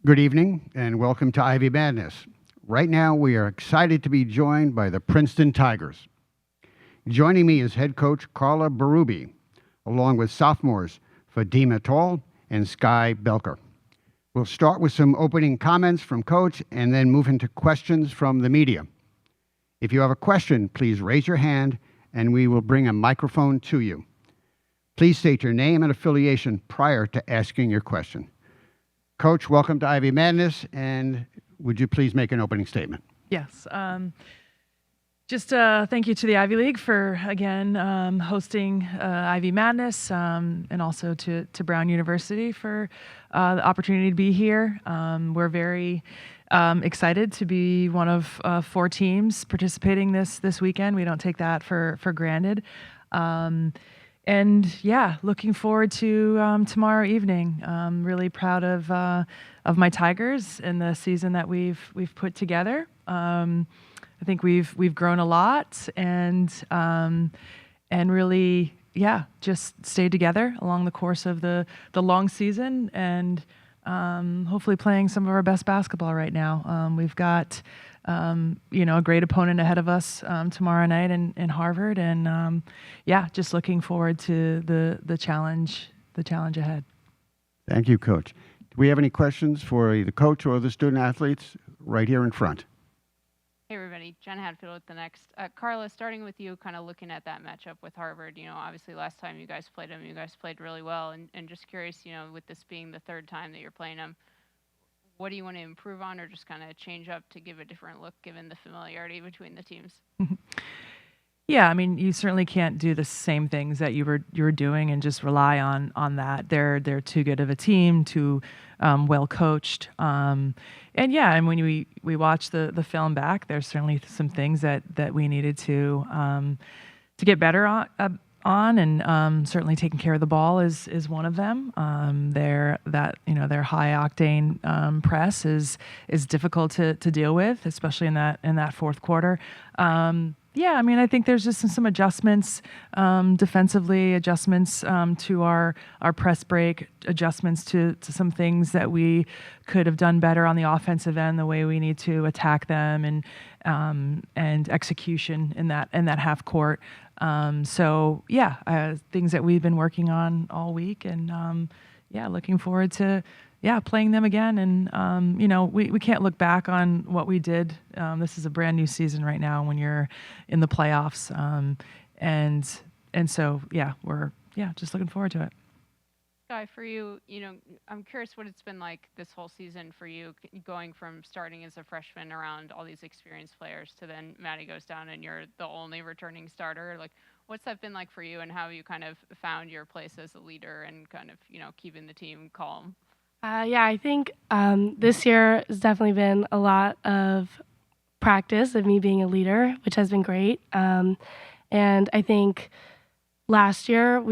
Good evening and welcome to Ivy Madness. Right now, we are excited to be joined by the Princeton Tigers. Joining me is head coach Carla Berube, along with sophomores Fadima Tall and Sky Belker. We'll start with some opening comments from Coach and then move into questions from the media. If you have a question, please raise your hand and we will bring a microphone to you. Please state your name and affiliation prior to asking your question. Coach, welcome to Ivy Madness, and would you please make an opening statement? Yes. Just thank you to the Ivy League for, again, hosting Ivy Madness, and also to Brown University for the opportunity to be here. We're very excited to be one of 4 teams participating this weekend. We don't take that for granted. And yeah, looking forward to tomorrow evening. Really proud of my Tigers and the season that we've put together. I think we've grown a lot and really, yeah, just stayed together along the course of the long season and hopefully playing some of our best basketball right now. We've got a great opponent ahead of us tomorrow night in Harvard, and yeah, just looking forward to the challenge ahead. Thank you, Coach. Do we have any questions for the coach or the student athletes right here in front? Hey everybody, Jen Hadfield with the Next. Carla, starting with you, kind of looking at that matchup with Harvard, obviously last time you guys played them, you guys played really well, and just curious, with this being the 3rd time that you're playing them, what do you want to improve on or just kind of change up to give a different look given the familiarity between the teams? Yeah, I mean, you certainly can't do the same things that you were doing and just rely on that. They're too good of a team, too well coached. And yeah, and when we watch the film back, there's certainly some things that we needed to get better on, and certainly taking care of the ball is one of them. Their high octane press is difficult to deal with, especially in that 4th quarter. Yeah, I mean, I think there's just some adjustments defensively, adjustments to our press break, adjustments to some things that we could have done better on the offensive end, the way we need to attack them, and execution in that half court. So yeah, things that we've been working on all week, and yeah, looking forward to playing them again. And we can't look back on what we did. This is a brand new season right now when you're in the playoffs, and so yeah, we're just looking forward to it. Guy, for you, I'm curious what it's been like this whole season for you, going from starting as a freshman around all these experienced players to then Maddie goes down and you're the only returning starter. Like, what's that been like for you, and how have you kind of found your place as a leader and kind of, keeping the team calm? Yeah, I think this year has definitely been a lot of practice of me being a leader, which has been great. And I think last year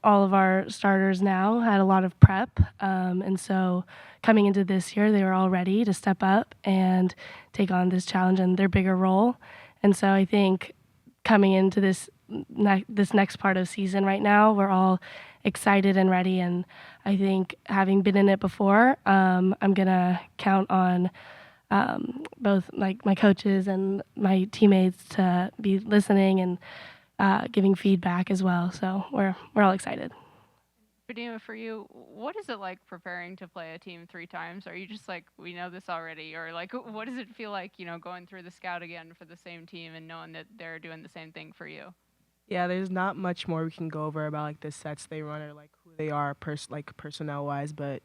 all of our starters now had a lot of prep. And so coming into this year, they were all ready to step up and take on this challenge and their bigger role. And so I think coming into this next part of season right now, we're all excited and ready, and I think having been in it before, I'm gonna count on both like my coaches and my teammates to be listening and giving feedback as well. So we're all excited. Fadima, for you, what is it like preparing to play a team 3 times? Are you just like, we know this already, or like, what does it feel like, going through the scout again for the same team and knowing that they're doing the same thing for you? Yeah, there's not much more we can go over about like the sets they run or like who they are personnel wise, but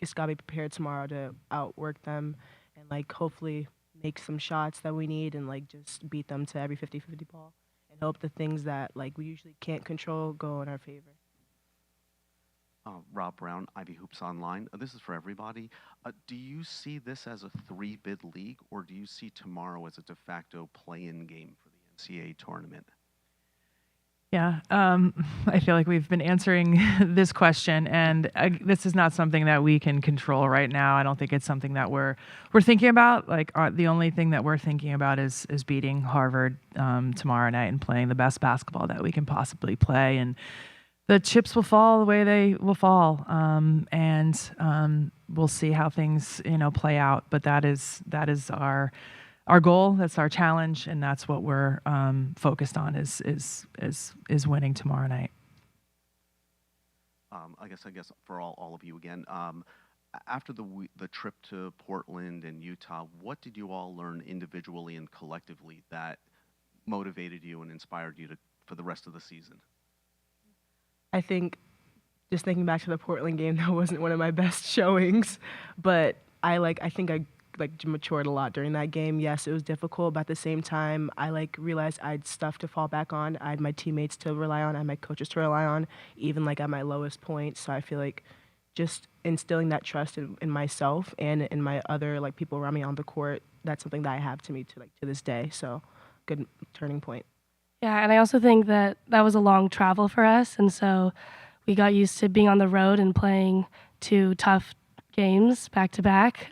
just gotta be prepared tomorrow to outwork them and like hopefully make some shots that we need and like just beat them to every 50-50 ball and hope the things that like we usually can't control go in our favor. Rob Brown, Ivy Hoops Online. This is for everybody. Do you see this as a 3-bid league, or do you see tomorrow as a de facto play-in game for the NCAA tournament? Yeah, I feel like we've been answering this question, and this is not something that we can control right now. I don't think it's something that we're thinking about. Like, the only thing that we're thinking about is beating Harvard tomorrow night and playing the best basketball that we can possibly play. And the chips will fall the way they will fall. we'll see how things play out. But that is our goal. That's our challenge, and that's what we're focused on is winning tomorrow night. I guess for all of you again. After the trip to Portland and Utah, what did you all learn individually and collectively that motivated you and inspired you for the rest of the season? I think just thinking back to the Portland game, that wasn't one of my best showings, but I think I matured a lot during that game. Yes, it was difficult, but at the same time, I realized I had stuff to fall back on. I had my teammates to rely on, I had my coaches to rely on, even at my lowest point. So I feel like just instilling that trust in myself and in my other people around me on the court, that's something that I have to this day. So good turning point. Yeah, and I also think that was a long travel for us, and so we got used to being on the road and playing 2 tough games back to back,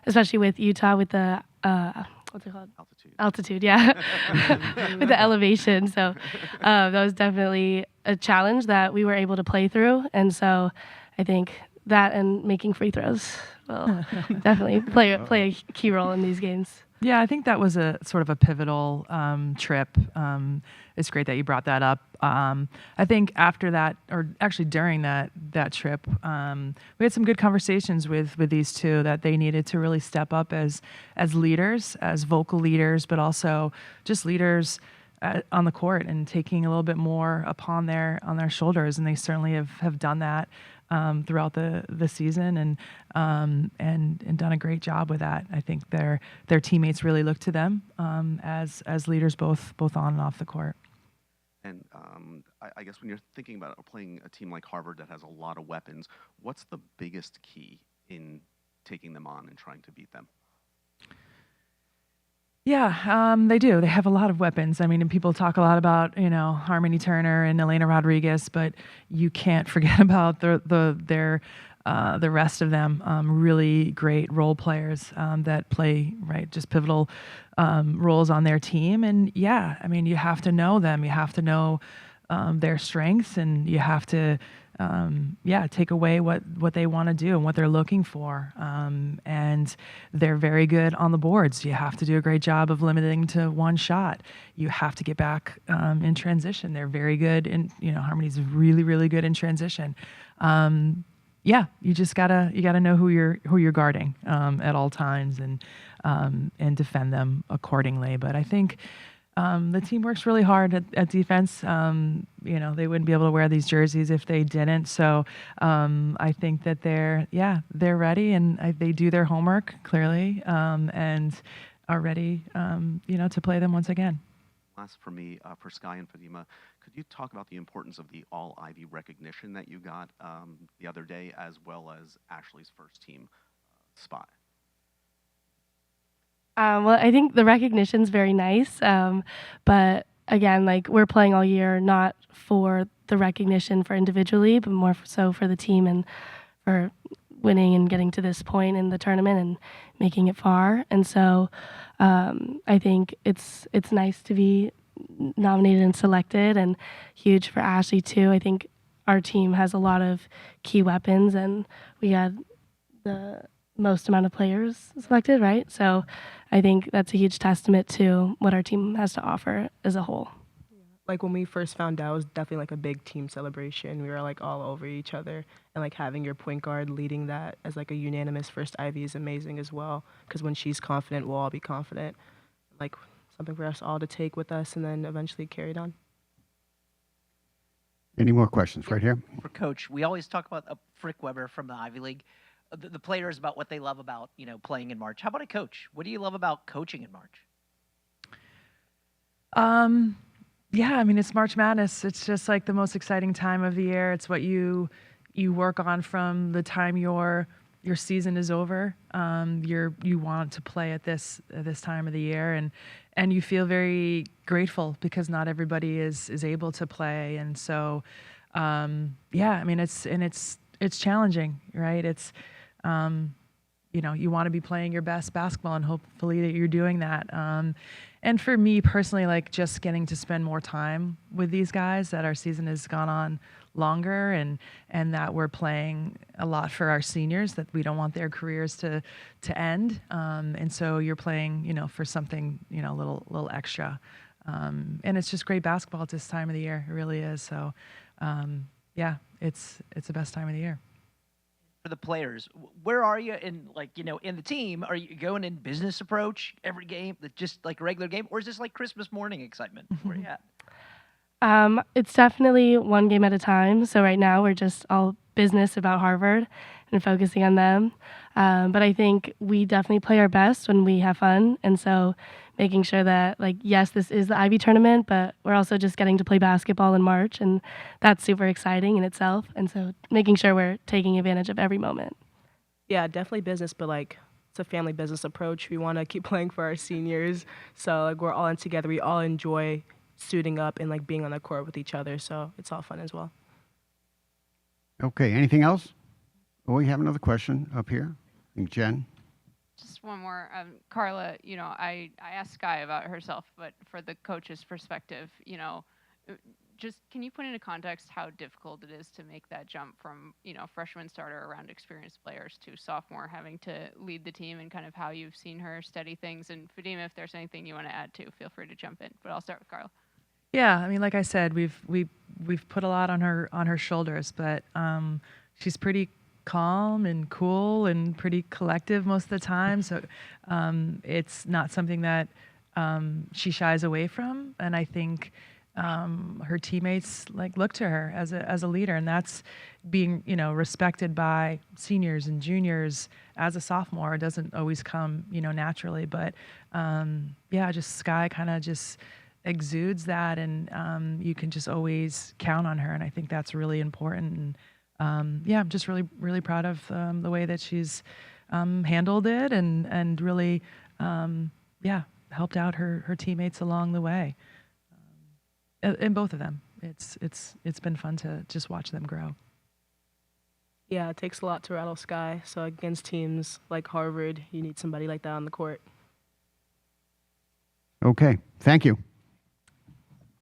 especially with Utah with the what's it called? Altitude, yeah, with the elevation. So that was definitely a challenge that we were able to play through, and so I think that and making free throws will definitely play a key role in these games. Yeah, I think that was a sort of a pivotal trip. It's great that you brought that up. I think after that, or actually during that trip, we had some good conversations with these two that they needed to really step up as leaders, as vocal leaders, but also just leaders on the court and taking a little bit more upon their shoulders. And they certainly have done that throughout the season and done a great job with that. I think their teammates really look to them as leaders both on and off the court. And I guess when you're thinking about playing a team like Harvard that has a lot of weapons, what's the biggest key in taking them on and trying to beat them? Yeah, they do. They have a lot of weapons. I mean, and people talk a lot about Harmony Turner and Elena Rodriguez, but you can't forget about the rest of them. Really great role players that play just pivotal roles on their team. And yeah, I mean, you have to know them. You have to know their strengths, and you have to take away what they want to do and what they're looking for. And they're very good on the boards. You have to do a great job of limiting to one shot. You have to get back in transition. They're very good in, Harmony's really, really good in transition. You just gotta know who you're guarding at all times and defend them accordingly. But I think the team works really hard at defense. They wouldn't be able to wear these jerseys if they didn't. So I think that they're ready, and they do their homework clearly, and are ready, to play them once again. Last for me, for Sky and Fatima, could you talk about the importance of the All-Ivy recognition that you got the other day, as well as Ashley's first team spot? Well, I think the recognition's very nice, but again, we're playing all year not for the recognition for individually, but more so for the team and for winning and getting to this point in the tournament and making it far. And so I think it's nice to be nominated and selected, and huge for Ashley too. I think our team has a lot of key weapons, and we had the most amount of players selected, right? So I think that's a huge testament to what our team has to offer as a whole. When we first found out, it was definitely a big team celebration. We were all over each other, and having your point guard leading that as a unanimous first Ivy is amazing as well, because when she's confident, we'll all be confident. Something for us all to take with us and then eventually carry it on. Any more questions right here? For Coach, we always talk about Frick Weber from the Ivy League, the players, about what they love about playing in March. How about a coach? What do you love about coaching in March? Yeah, I mean, it's March Madness. It's just the most exciting time of the year. It's what you work on from the time your season is over. You want to play at this time of the year, and you feel very grateful because not everybody is able to play. And so I mean, it's challenging, right? It's you want to be playing your best basketball, and hopefully that you're doing that. And for me personally, like just getting to spend more time with these guys, that our season has gone on longer, and that we're playing a lot for our seniors, that we don't want their careers to end. And so you're playing, for something, a little extra. And it's just great basketball at this time of the year. It really is. So, yeah, it's the best time of the year. For the players, where are you in in the team? Are you going in business approach every game, just like a regular game, or is this like Christmas morning excitement? Where are you at? It's definitely one game at a time. So right now we're just all business about Harvard and focusing on them. But I think we definitely play our best when we have fun. And so making sure that, yes, this is the Ivy tournament, but we're also just getting to play basketball in March. And that's super exciting in itself. And so making sure we're taking advantage of every moment. Yeah, definitely business, but it's a family business approach. We want to keep playing for our seniors. So we're all in together. We all enjoy suiting up and being on the court with each other. So it's all fun as well. Okay, anything else? Oh, we have another question up here. I think Jen. Just one more. Carla, I asked Sky about herself, but for the coach's perspective, just can you put into context how difficult it is to make that jump from, freshman starter around experienced players to sophomore, having to lead the team, and kind of how you've seen her steady things? And Fadima, if there's anything you want to add too, feel free to jump in. But I'll start with Carla. Yeah, I mean, like I said, we've put a lot on her shoulders, but she's pretty calm and cool and pretty collective most of the time. So it's not something that she shies away from, and I think her teammates look to her as a leader, and that's being respected by seniors and juniors. As a sophomore, it doesn't always come naturally, but just Sky kind of just exudes that, and you can just always count on her, and I think that's really important. And I'm just really, really proud of the way that she's handled it, and really helped out her teammates along the way. And both of them, it's been fun to just watch them grow. Yeah, it takes a lot to rattle Sky. So against teams like Harvard, you need somebody like that on the court. Okay, thank you.